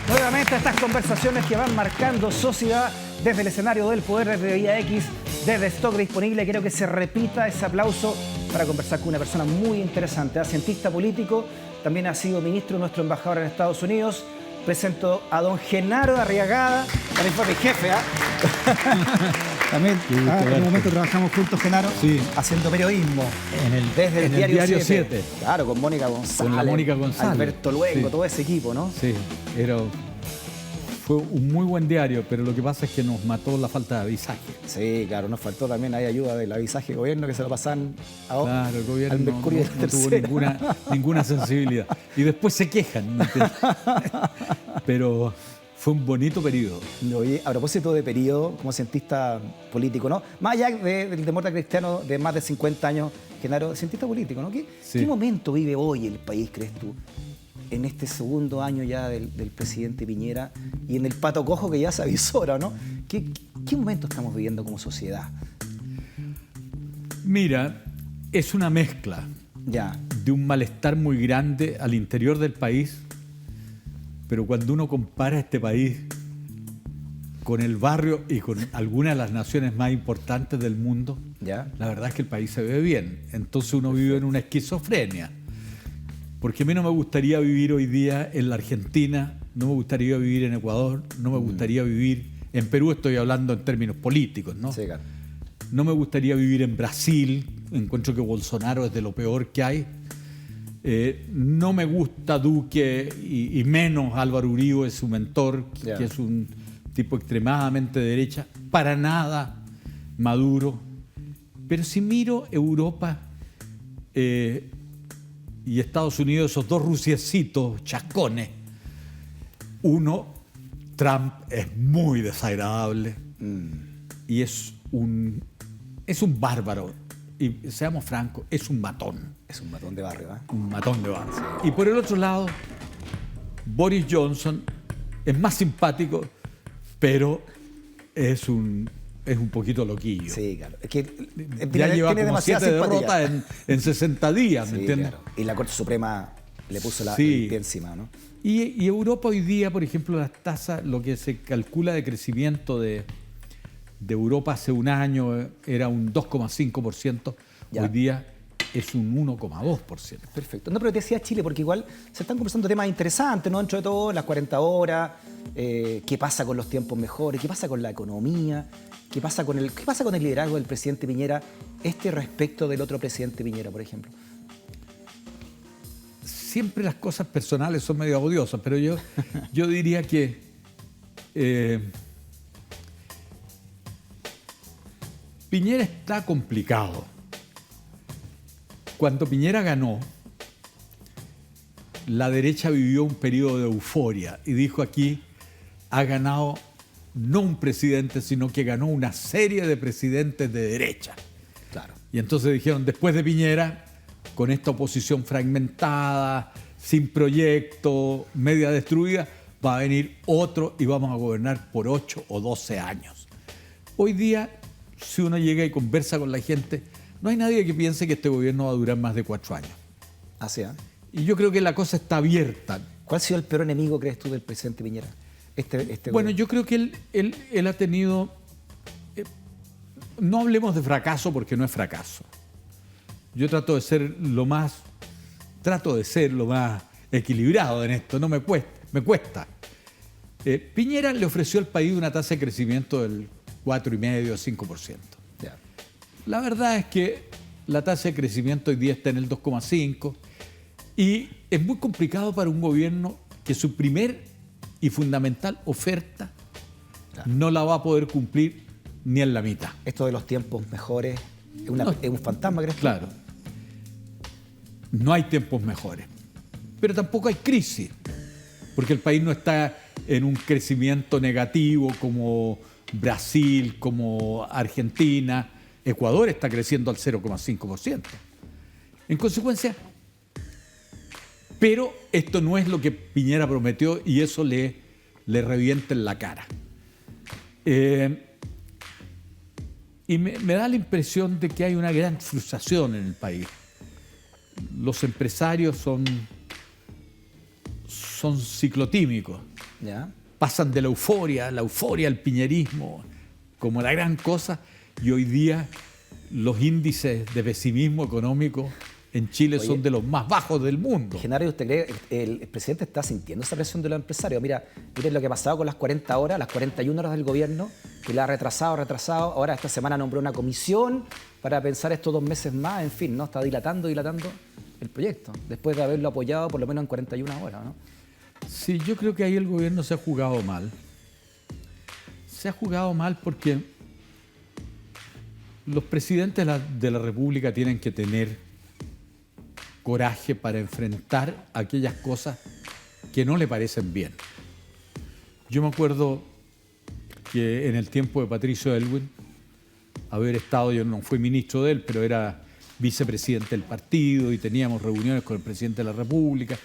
Nuevamente estas conversaciones que van marcando sociedad desde el escenario del poder, desde Vía X, desde Stock Disponible. Quiero que se repita ese aplauso para conversar con una persona muy interesante, cientista político, también ha sido ministro, nuestro embajador en Estados Unidos. Presento a don Genaro Arriagada, también fue mi jefe, También, en un momento trabajamos juntos, Genaro, sí, haciendo periodismo. Desde el diario 7. Claro, con Mónica González. Con la Mónica González. Alberto Luengo, sí, todo ese equipo, ¿no? Sí, fue un muy buen diario, pero lo que pasa es que nos mató la falta de avisaje. Sí, claro, nos faltó también ahí ayuda del avisaje del gobierno que se lo pasan claro, el gobierno al Mercurio no tuvo ninguna sensibilidad. Y después se quejan. Pero fue un bonito periodo. Oye, a propósito de periodo, como cientista político, ¿no? Más allá del demócrata cristiano de más de 50 años, Genaro, cientista político, ¿no? ¿Qué momento vive hoy el país, crees tú, en este segundo año ya del presidente Piñera y en el pato cojo que ya se avisora, ¿no? ¿Qué momento estamos viviendo como sociedad? Mira, es una mezcla de un malestar muy grande al interior del país, pero cuando uno compara este país con el barrio y con algunas de las naciones más importantes del mundo, la verdad es que el país se ve bien. Entonces uno vive en una esquizofrenia. Porque a mí no me gustaría vivir hoy día en la Argentina, no me gustaría vivir en Ecuador, no me gustaría vivir en Perú, estoy hablando en términos políticos, ¿no? Sí, claro. No me gustaría vivir en Brasil, encuentro que Bolsonaro es de lo peor que hay. No me gusta Duque y menos Álvaro Uribe, su mentor, que es un tipo extremadamente de derecha, para nada Maduro. Pero si miro Europa y Estados Unidos, esos dos rusiecitos chascones, uno, Trump, es muy desagradable y es un bárbaro. Y seamos francos, es un matón. Es un matón de barrio, ¿eh? Un matón de barrio. Sí. Y por el otro lado, Boris Johnson es más simpático, pero es un poquito loquillo. Sí, claro. Es que ya lleva como 7 derrotas en 60 días, ¿me entiendes? Claro. Y la Corte Suprema le puso el pie encima, ¿no? Y Europa hoy día, por ejemplo, las tasas, lo que se calcula de crecimiento de Europa hace un año era un 2,5%, hoy día es un 1,2%. Perfecto. No, pero te decía Chile, porque igual se están conversando temas interesantes, ¿no? Dentro de todo, las 40 horas, qué pasa con los tiempos mejores, qué pasa con la economía, qué pasa con el liderazgo del presidente Piñera respecto del otro presidente Piñera, por ejemplo. Siempre las cosas personales son medio odiosas, pero yo diría que Piñera está complicado. Cuando Piñera ganó, la derecha vivió un periodo de euforia y dijo aquí, ha ganado no un presidente, sino que ganó una serie de presidentes de derecha. Claro. Y entonces dijeron, después de Piñera, con esta oposición fragmentada, sin proyecto, media destruida, va a venir otro y vamos a gobernar por 8 o 12 años. Hoy día, si uno llega y conversa con la gente, no hay nadie que piense que este gobierno va a durar más de 4 años. Así es. Y yo creo que la cosa está abierta. ¿Cuál ha sido el peor enemigo, crees tú, del presidente Piñera? Bueno, yo creo que él ha tenido... no hablemos de fracaso porque no es fracaso. Yo trato de ser lo más equilibrado en esto, no me cuesta. Piñera le ofreció al país una tasa de crecimiento del 4,5-5%. La verdad es que la tasa de crecimiento hoy día está en el 2,5% y es muy complicado para un gobierno que su primer y fundamental oferta no la va a poder cumplir ni en la mitad. Esto de los tiempos mejores es un fantasma, ¿crees tú? Claro. No hay tiempos mejores, pero tampoco hay crisis, porque el país no está en un crecimiento negativo como Brasil, como Argentina. Ecuador está creciendo al 0,5%. En consecuencia, pero esto no es lo que Piñera prometió y eso le revienta en la cara. Y me da la impresión de que hay una gran frustración en el país. Los empresarios son ciclotímicos. ¿Ya? Pasan de la euforia al piñerismo, como la gran cosa, y hoy día los índices de pesimismo económico en Chile son de los más bajos del mundo. Genaro, ¿usted cree que el presidente está sintiendo esa presión de los empresarios? Miren lo que ha pasado con las 40 horas, las 41 horas del gobierno, que la ha retrasado. Ahora esta semana nombró una comisión para pensar estos 2 meses más. En fin, ¿no? Está dilatando el proyecto, después de haberlo apoyado por lo menos en 41 horas, ¿no? Sí, yo creo que ahí el gobierno se ha jugado mal. Se ha jugado mal porque los presidentes de la República tienen que tener coraje para enfrentar aquellas cosas que no le parecen bien. Yo me acuerdo que en el tiempo de Patricio Aylwin, haber estado, yo no fui ministro de él, pero era vicepresidente del partido y teníamos reuniones con el presidente de la República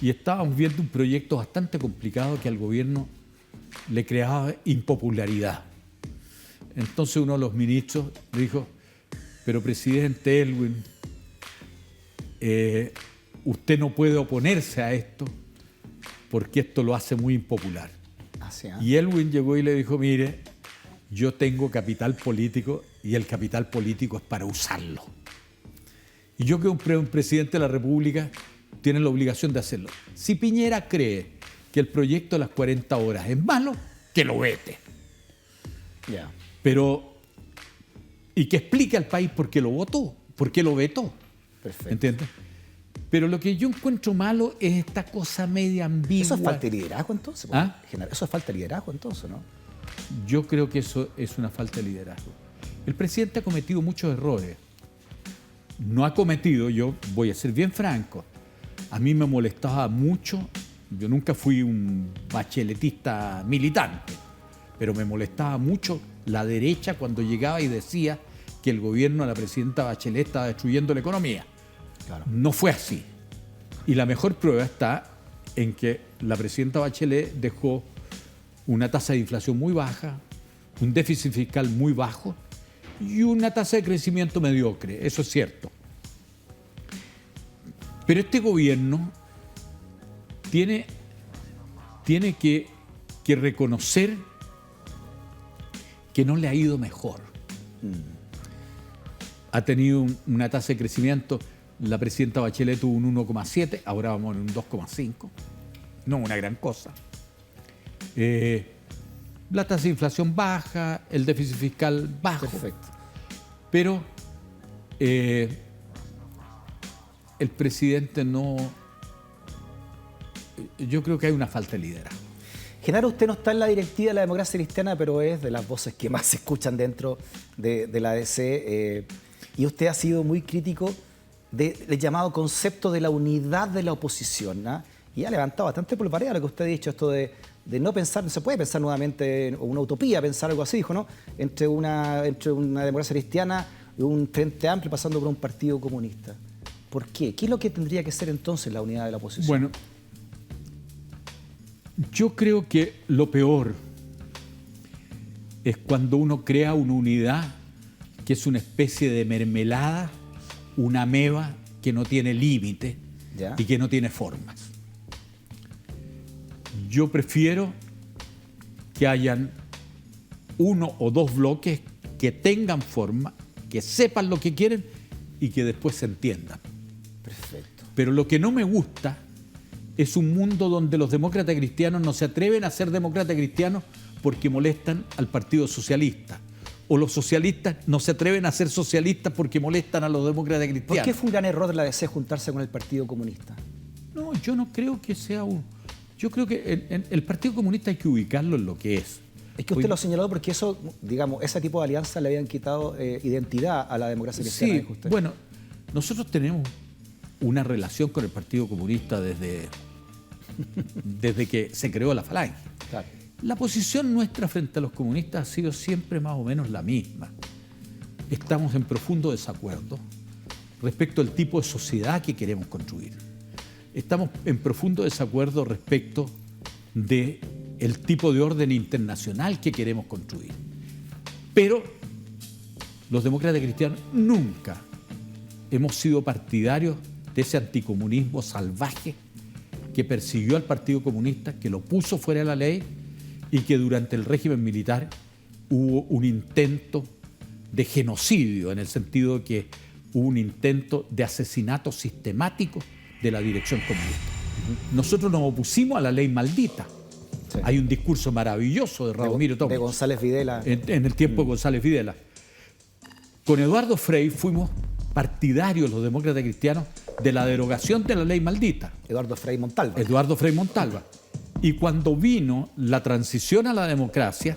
y estábamos viendo un proyecto bastante complicado que al gobierno le creaba impopularidad. Entonces uno de los ministros le dijo, pero presidente Aylwin, usted no puede oponerse a esto porque esto lo hace muy impopular. Y Aylwin llegó y le dijo, mire, yo tengo capital político y el capital político es para usarlo. Y yo que un presidente de la República tiene la obligación de hacerlo. Si Piñera cree que el proyecto de las 40 horas es malo, que lo vete. Yeah. Pero, y que explique al país por qué lo votó, por qué lo vetó. Perfecto. ¿Entiendes? Pero lo que yo encuentro malo es esta cosa media ambigua. ¿Eso es falta de liderazgo entonces? ¿Ah? Eso es falta de liderazgo entonces, ¿no? Yo creo que eso es una falta de liderazgo. El presidente ha cometido muchos errores. No ha cometido, yo voy a ser bien franco, a mí me molestaba mucho, yo nunca fui un bacheletista militante, pero me molestaba mucho la derecha cuando llegaba y decía que el gobierno de la presidenta Bachelet estaba destruyendo la economía. Claro. No fue así. Y la mejor prueba está en que la presidenta Bachelet dejó una tasa de inflación muy baja, un déficit fiscal muy bajo y una tasa de crecimiento mediocre. Eso es cierto. Pero este gobierno tiene que reconocer que no le ha ido mejor. Ha tenido una tasa de crecimiento, la presidenta Bachelet tuvo un 1,7, ahora vamos en un 2,5. No una gran cosa. La tasa de inflación baja, el déficit fiscal bajo. Perfecto. Pero el presidente no... Yo creo que hay una falta de liderazgo. Genaro, usted no está en la directiva de la democracia cristiana, pero es de las voces que más se escuchan dentro de la ADC. Y usted ha sido muy crítico del llamado concepto de la unidad de la oposición, ¿no? Y ha levantado bastante polvareda lo que usted ha dicho, esto de no pensar, no se puede pensar nuevamente en una utopía, pensar algo así, dijo, ¿no? Entre una democracia cristiana y un frente amplio pasando por un partido comunista. ¿Por qué? ¿Qué es lo que tendría que ser entonces la unidad de la oposición? Bueno, yo creo que lo peor es cuando uno crea una unidad que es una especie de mermelada, una ameba que no tiene límite y que no tiene formas. Yo prefiero que hayan 1 o 2 bloques que tengan forma, que sepan lo que quieren y que después se entiendan. Perfecto. Pero lo que no me gusta es un mundo donde los demócratas cristianos no se atreven a ser demócratas cristianos porque molestan al Partido Socialista. O los socialistas no se atreven a ser socialistas porque molestan a los demócratas cristianos. ¿Por qué fue un gran error de la DC juntarse con el Partido Comunista? No, yo no creo que sea un... Yo creo que el Partido Comunista hay que ubicarlo en lo que es. Es que usted lo ha señalado porque eso, digamos, ese tipo de alianzas le habían quitado identidad a la democracia cristiana. Sí, bueno, nosotros tenemos una relación con el Partido Comunista desde que se creó la Falange. Claro. La posición nuestra frente a los comunistas ha sido siempre más o menos la misma. Estamos en profundo desacuerdo respecto al tipo de sociedad que queremos construir. Estamos en profundo desacuerdo respecto del tipo de orden internacional que queremos construir. Pero los demócratas cristianos nunca hemos sido partidarios de ese anticomunismo salvaje que persiguió al Partido Comunista, que lo puso fuera de la ley y que durante el régimen militar hubo un intento de genocidio, en el sentido de que hubo un intento de asesinato sistemático de la dirección comunista. Nosotros nos opusimos a la ley maldita. Sí. Hay un discurso maravilloso de Radomiro Tomic, de González Videla. En el tiempo de González Videla. Con Eduardo Frei fuimos partidarios, los demócratas cristianos, de la derogación de la ley maldita. Eduardo Frei Montalva. Eduardo Frei Montalva. Y cuando vino la transición a la democracia,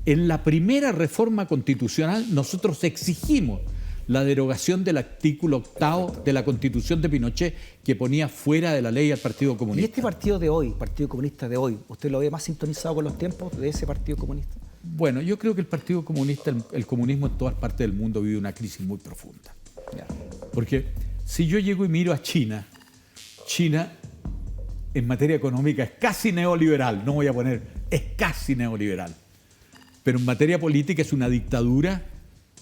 en la primera reforma constitucional nosotros exigimos la derogación del artículo 8º de la Constitución de Pinochet, que ponía fuera de la ley al Partido Comunista. ¿Y este partido de hoy, Partido Comunista de hoy, usted lo ve más sintonizado con los tiempos de ese Partido Comunista? Bueno, yo creo que el Partido Comunista, el comunismo en todas partes del mundo vive una crisis muy profunda. Ya. Porque si yo llego y miro a China en materia económica es casi neoliberal, no voy a poner, es casi neoliberal. Pero en materia política es una dictadura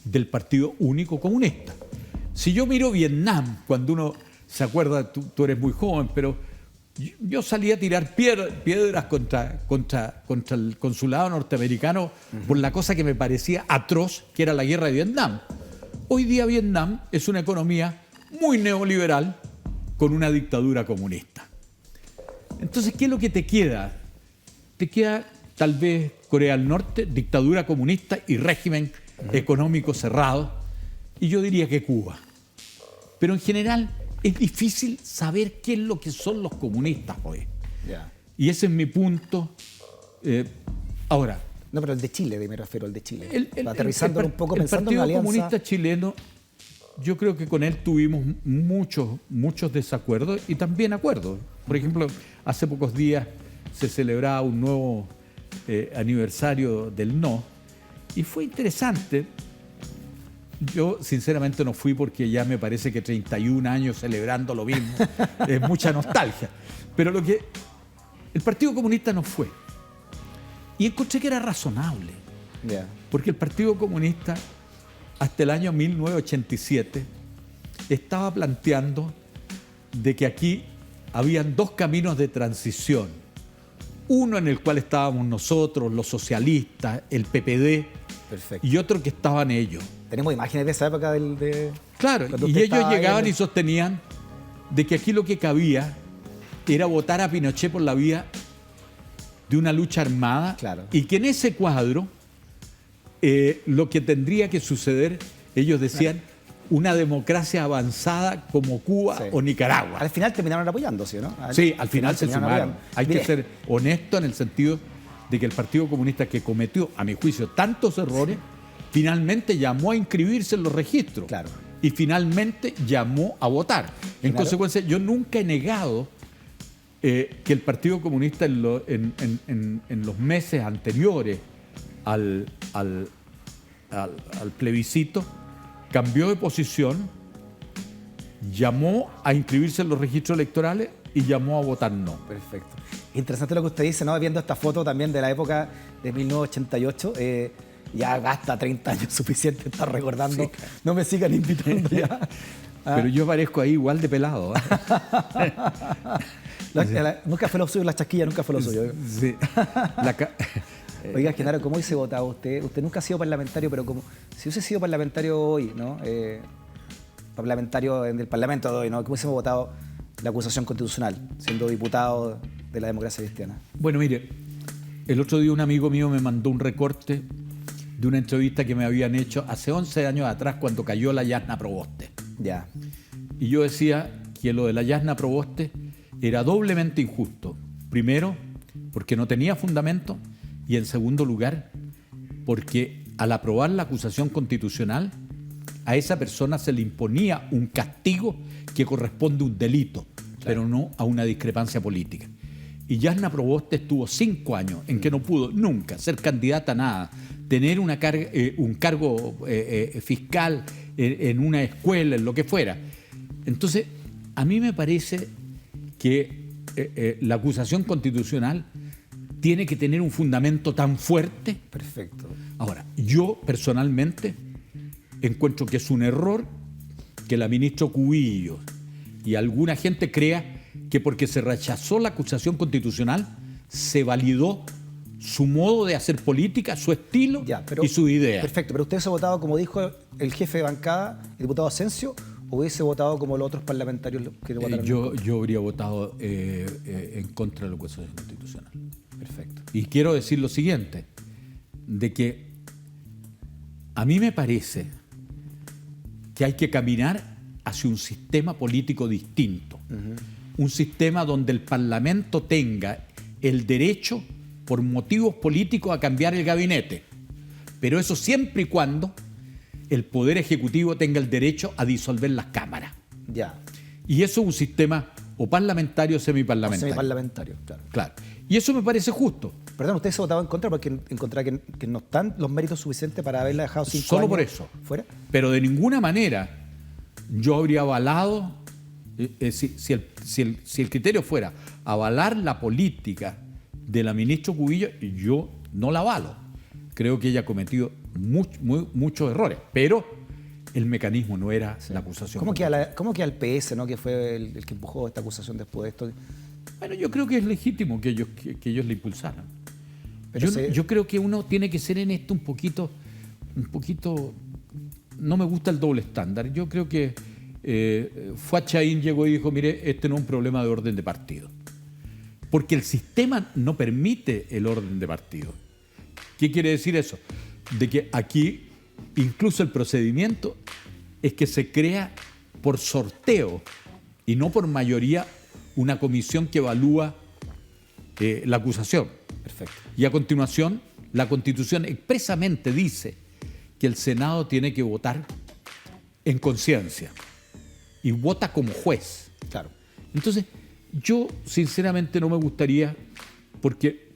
del Partido Único Comunista. Si yo miro Vietnam, cuando uno se acuerda, tú eres muy joven, pero yo salí a tirar piedras contra el consulado norteamericano por la cosa que me parecía atroz, que era la guerra de Vietnam. Hoy día Vietnam es una economía muy neoliberal con una dictadura comunista. Entonces, ¿qué es lo que te queda? Te queda tal vez Corea del Norte, dictadura comunista y régimen económico cerrado, y yo diría que Cuba. Pero en general es difícil saber qué es lo que son los comunistas hoy. Yeah. Y ese es mi punto. Ahora... No, pero el de Chile, me refiero al de Chile. Aterrizándolo un poco, pensando en la alianza. El Partido Comunista chileno, yo creo que con él tuvimos muchos desacuerdos y también acuerdos. Por ejemplo, hace pocos días se celebraba un nuevo aniversario del no, y fue interesante. Yo sinceramente no fui porque ya me parece que 31 años celebrando lo mismo es mucha nostalgia. Pero el Partido Comunista no fue. Y encontré que era razonable. Yeah. Porque el Partido Comunista, hasta el año 1987, estaba planteando de que aquí habían dos caminos de transición. Uno en el cual estábamos nosotros, los socialistas, el PPD. Perfecto. Y otro que estaban ellos. Tenemos imágenes de esa época Claro, y ellos llegaban y sostenían de que aquí lo que cabía era votar a Pinochet por la vía de una lucha armada, claro, y que en ese cuadro lo que tendría que suceder, ellos decían, una democracia avanzada como Cuba, sí, o Nicaragua. Al final terminaron apoyándose, ¿no? Sí, al final se sumaron. Hay que ser honesto en el sentido de que el Partido Comunista, que cometió, a mi juicio, tantos errores, finalmente llamó a inscribirse en los registros. Claro. Y finalmente llamó a votar. En consecuencia, yo nunca he negado que el Partido Comunista en los meses anteriores al plebiscito cambió de posición, llamó a inscribirse en los registros electorales y llamó a votar no. Perfecto. Interesante lo que usted dice, ¿no? Viendo esta foto también de la época de 1988, ya gasta 30 años suficiente estar recordando. Sí. No me sigan invitando ya. Pero yo parezco ahí igual de pelado. Nunca fue lo suyo la chasquilla, nunca fue lo suyo. Sí. Oiga, Genaro, ¿cómo hubiese votado usted? Usted nunca ha sido parlamentario, pero como si hubiese sido parlamentario hoy, ¿no? Parlamentario en el Parlamento de hoy, ¿no? ¿Cómo hubiésemos votado la acusación constitucional, siendo diputado de la democracia cristiana? Bueno, mire, el otro día un amigo mío me mandó un recorte de una entrevista que me habían hecho hace 11 años atrás, cuando cayó la Yasna Proboste. Ya. Y yo decía que lo de la Yasna Proboste era doblemente injusto. Primero, porque no tenía fundamento, y en segundo lugar, porque al aprobar la acusación constitucional, a esa persona se le imponía un castigo que corresponde a un delito, claro, pero no a una discrepancia política. Y Yasna Proboste estuvo 5 años en que no pudo nunca ser candidata a nada, tener un cargo fiscal en una escuela, en lo que fuera. Entonces, a mí me parece que la acusación constitucional tiene que tener un fundamento tan fuerte. Perfecto. Ahora, yo personalmente encuentro que es un error que la ministra Cubillos y alguna gente crea que porque se rechazó la acusación constitucional, se validó su modo de hacer política, su estilo y su idea. Perfecto, pero usted se ha votado, como dijo el jefe de bancada, el diputado Asensio, o hubiese votado como los otros parlamentarios que votaron. Yo habría votado en contra de la acusación constitucional. Perfecto. Y quiero decir lo siguiente, de que a mí me parece que hay que caminar hacia un sistema político distinto. Un sistema donde el Parlamento tenga el derecho, por motivos políticos, a cambiar el gabinete. Pero eso siempre y cuando el Poder Ejecutivo tenga el derecho a disolver las cámaras. Ya. Y eso es un sistema o parlamentario o semiparlamentario. Semiparlamentario, claro. Claro. Y eso me parece justo. Perdón, usted se ha votado en contra porque encontraba que no están los méritos suficientes para haberla dejado 5 años. Solo por eso. ¿Fuera? Pero de ninguna manera yo habría avalado, si el criterio fuera avalar la política de la ministra Cubillos, yo no la avalo. Creo que ella ha cometido muchos errores, pero el mecanismo no era la acusación. ¿Cómo que al PS, ¿no? Que fue el que empujó esta acusación después de esto? Bueno, yo creo que es legítimo que ellos la impulsaran. Yo creo que uno tiene que ser en esto un poquito, no me gusta el doble estándar. Yo creo que Fuad Chaín llegó y dijo, mire, este no es un problema de orden de partido. Porque el sistema no permite el orden de partido. ¿Qué quiere decir eso? De que aquí incluso el procedimiento es que se crea por sorteo y no por mayoría una comisión que evalúa la acusación. Perfecto. Y a continuación, la Constitución expresamente dice que el Senado tiene que votar en conciencia y vota como juez. Claro. Entonces, yo sinceramente no me gustaría, porque,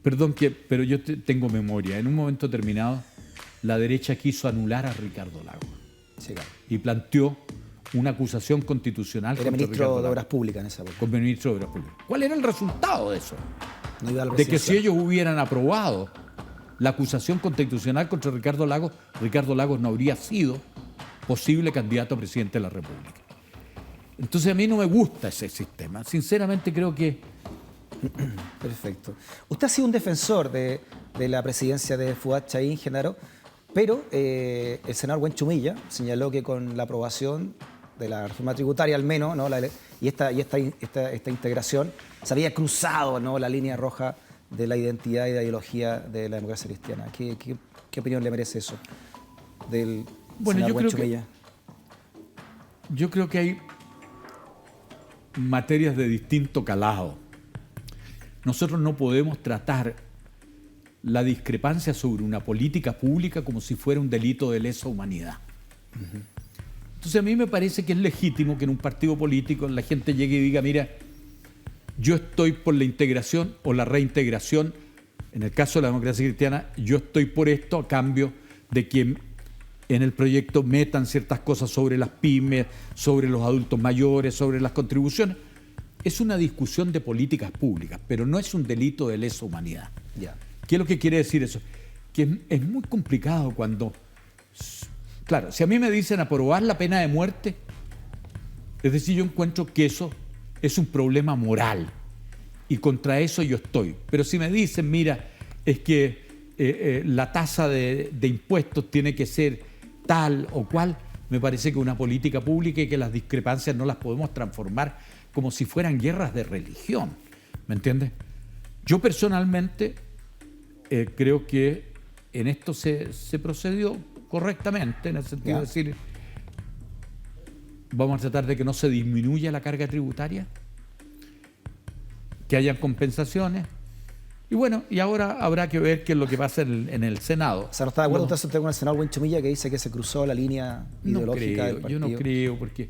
pero yo tengo memoria. En un momento determinado, la derecha quiso anular a Ricardo Lagos. Sí, claro. Y planteó una acusación constitucional contra ministro Ricardo de Obras Públicas en esa época. Como ministro de Obras Públicas. ¿Cuál era el resultado de eso? No iba a la de que si ellos hubieran aprobado la acusación constitucional contra Ricardo Lagos no habría sido posible candidato a presidente de la República. Entonces a mí no me gusta ese sistema. Sinceramente creo que... Perfecto. Usted ha sido un defensor de la presidencia de Fuad Chaín, Genaro, pero el senador Buenchumilla señaló que con la aprobación de la reforma tributaria al menos, ¿no? y esta integración se había cruzado, ¿no? la línea roja de la identidad y la ideología de la democracia cristiana. ¿Qué opinión le merece eso del senador Buenchumilla? Yo creo que hay materias de distinto calado. Nosotros no podemos tratar la discrepancia sobre una política pública como si fuera un delito de lesa humanidad. Entonces a mí me parece que es legítimo que en un partido político la gente llegue y diga, mira, yo estoy por la integración o la reintegración. En el caso de la democracia cristiana, yo estoy por esto a cambio de que en el proyecto metan ciertas cosas sobre las pymes, sobre los adultos mayores, sobre las contribuciones. Es una discusión de políticas públicas, pero no es un delito de lesa humanidad. Ya. ¿Qué es lo que quiere decir eso? Que es muy complicado cuando... Claro, si a mí me dicen aprobar la pena de muerte, es decir, yo encuentro que eso es un problema moral y contra eso yo estoy. Pero si me dicen, mira, es que la tasa de impuestos tiene que ser tal o cual, me parece que una política pública y que las discrepancias no las podemos transformar como si fueran guerras de religión. ¿Me entiendes? Yo personalmente creo que en esto se procedió correctamente, en el sentido de decir, vamos a tratar de que no se disminuya la carga tributaria, que hayan compensaciones. Y bueno, y ahora habrá que ver qué es lo que pasa en el Senado. O sea, ¿no está de acuerdo usted con el senador Buenchumilla que dice que se cruzó la línea ideológica del partido? Yo no creo, porque...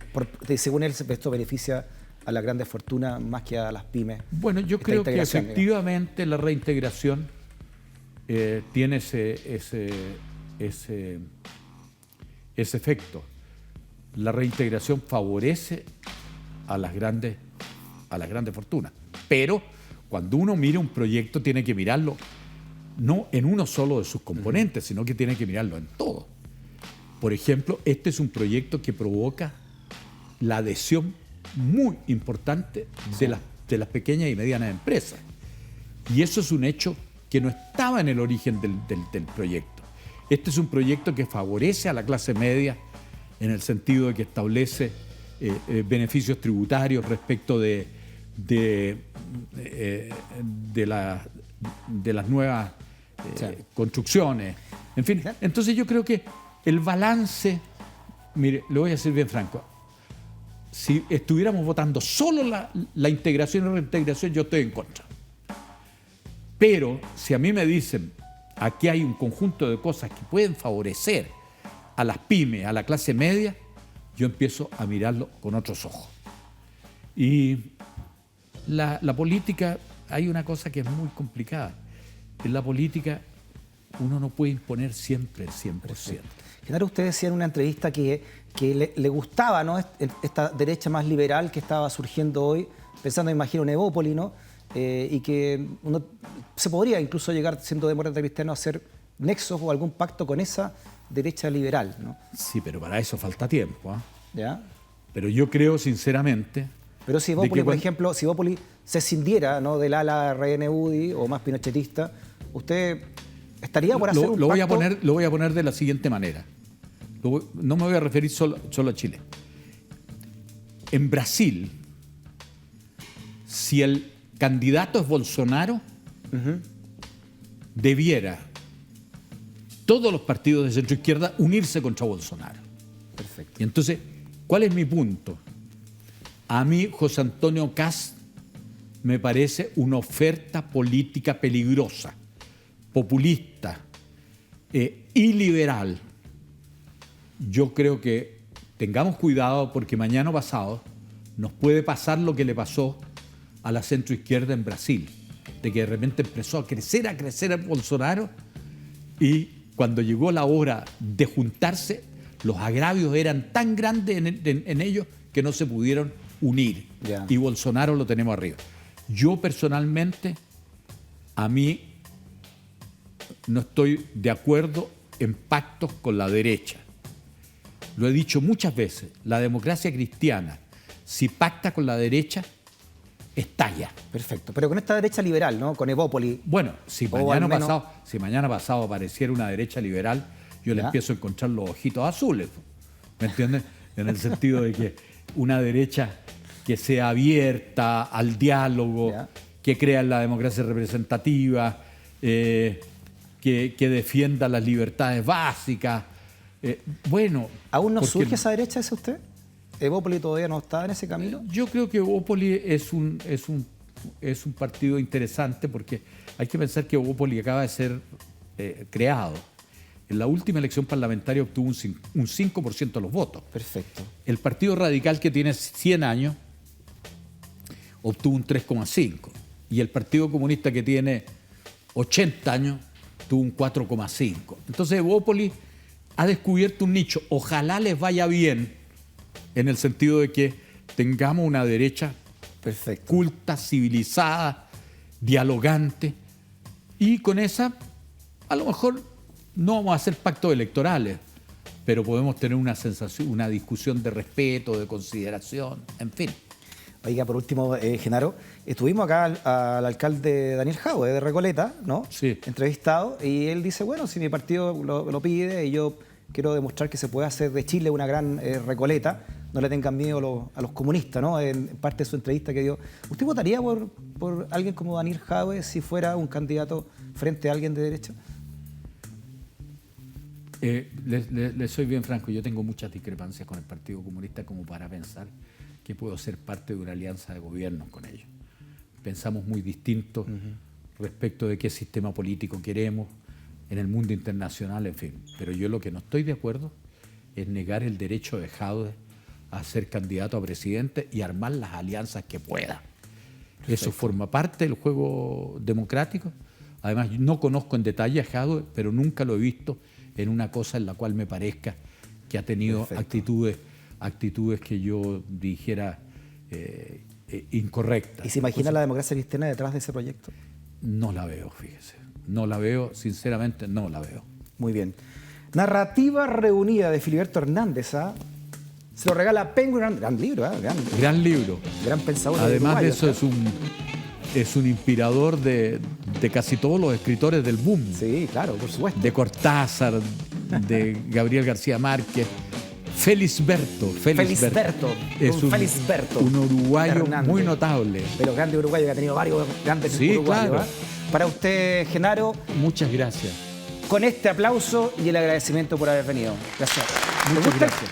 según él, esto beneficia a las grandes fortunas más que a las pymes. Bueno, yo creo que efectivamente la reintegración tiene ese efecto. La reintegración favorece a las grandes fortunas. Pero cuando uno mira un proyecto tiene que mirarlo no en uno solo de sus componentes, sino que tiene que mirarlo en todo. Por ejemplo, este es un proyecto que provoca la adhesión muy importante de las pequeñas y medianas empresas. Y eso es un hecho que no estaba en el origen del proyecto. Este es un proyecto que favorece a la clase media en el sentido de que establece beneficios tributarios respecto de las nuevas construcciones. En fin, entonces yo creo que el balance, mire, le voy a decir bien franco, si estuviéramos votando solo la integración y reintegración, yo estoy en contra. Pero si a mí me dicen, aquí hay un conjunto de cosas que pueden favorecer a las pymes, a la clase media, yo empiezo a mirarlo con otros ojos. Y la política, hay una cosa que es muy complicada. En la política uno no puede imponer siempre el 100%. Genaro, usted decía en una entrevista que le gustaba, ¿no?, esta derecha más liberal que estaba surgiendo hoy, pensando, imagino, en Evópoli, ¿no? Y que uno se podría incluso llegar, siendo demócrata cristiano, a hacer nexos o algún pacto con esa derecha liberal, ¿no? Sí, pero para eso falta tiempo, ¿eh? ¿Ya? Pero yo creo sinceramente... Pero si Evópoli, por ejemplo, si Evópoli se escindiera, ¿no?, del ala RN UDI o más pinochetista, ¿usted estaría por hacer un pacto? Lo voy a poner de la siguiente manera. No me voy a referir solo a Chile. En Brasil, si el candidato es Bolsonaro, debiera todos los partidos de centro izquierda unirse contra Bolsonaro. Perfecto. Y entonces, ¿cuál es mi punto? A mí, José Antonio Kast me parece una oferta política peligrosa, populista y liberal. Yo creo que tengamos cuidado porque mañana pasado nos puede pasar lo que le pasó a la centroizquierda en Brasil, de que de repente empezó a crecer el Bolsonaro y cuando llegó la hora de juntarse, los agravios eran tan grandes en ellos que no se pudieron unir. Yeah. Y Bolsonaro lo tenemos arriba. Yo personalmente, a mí no estoy de acuerdo en pactos con la derecha. Lo he dicho muchas veces, la democracia cristiana, si pacta con la derecha, estalla. Perfecto. Pero con esta derecha liberal, ¿no? Con Evópoli. Bueno, si mañana pasado apareciera una derecha liberal, yo le empiezo a encontrar los ojitos azules. ¿Me entiendes? En el sentido de que una derecha que sea abierta al diálogo, que crea en la democracia representativa, que defienda las libertades básicas. Bueno. ¿Aún no surge esa derecha, dice usted? ¿Evópoli todavía no está en ese camino? Yo creo que Evópoli es un partido interesante porque hay que pensar que Evópoli acaba de ser creado. En la última elección parlamentaria obtuvo un 5% de los votos. Perfecto. El Partido Radical, que tiene 100 años, obtuvo un 3,5%. Y el Partido Comunista, que tiene 80 años, tuvo un 4,5%. Entonces Evópoli ha descubierto un nicho. Ojalá les vaya bien en el sentido de que tengamos una derecha culta, civilizada, dialogante. Y con esa, a lo mejor no vamos a hacer pactos electorales, pero podemos tener una discusión de respeto, de consideración, en fin. Oiga, por último, Genaro, estuvimos acá al alcalde Daniel Jadue de Recoleta, ¿no? Sí. Entrevistado, y él dice, bueno, si mi partido lo pide y yo quiero demostrar que se puede hacer de Chile una gran Recoleta, no le tengan miedo a los comunistas, ¿no? En parte de su entrevista que dio. ¿Usted votaría por alguien como Daniel Jadue si fuera un candidato frente a alguien de derecha? Les soy bien franco, yo tengo muchas discrepancias con el Partido Comunista como para pensar que puedo ser parte de una alianza de gobierno con ellos. Pensamos muy distintos respecto de qué sistema político queremos en el mundo internacional, en fin. Pero yo lo que no estoy de acuerdo es negar el derecho de Jadue a ser candidato a presidente y armar las alianzas que pueda. Perfecto. Eso forma parte del juego democrático. Además, no conozco en detalle a Jadue, pero nunca lo he visto en una cosa en la cual me parezca que ha tenido actitudes que yo dijera incorrectas. ¿Y se imagina la democracia cristiana detrás de ese proyecto? No la veo, fíjese. No la veo, sinceramente no la veo. Muy bien. Narrativa reunida de Filiberto Hernández, ¿ah? Se lo regala Penguin, gran libro, gran libro. Gran pensador. Además de eso, es un inspirador de casi todos los escritores del boom. Sí, claro, por supuesto. De Cortázar, de Gabriel García Márquez. Felisberto. Es un uruguayo Hernández, muy notable. Pero grande uruguayo que ha tenido varios grandes uruguayos. Claro. Para usted, Genaro. Muchas gracias. Con este aplauso y el agradecimiento por haber venido. Gracias. Muchas gracias.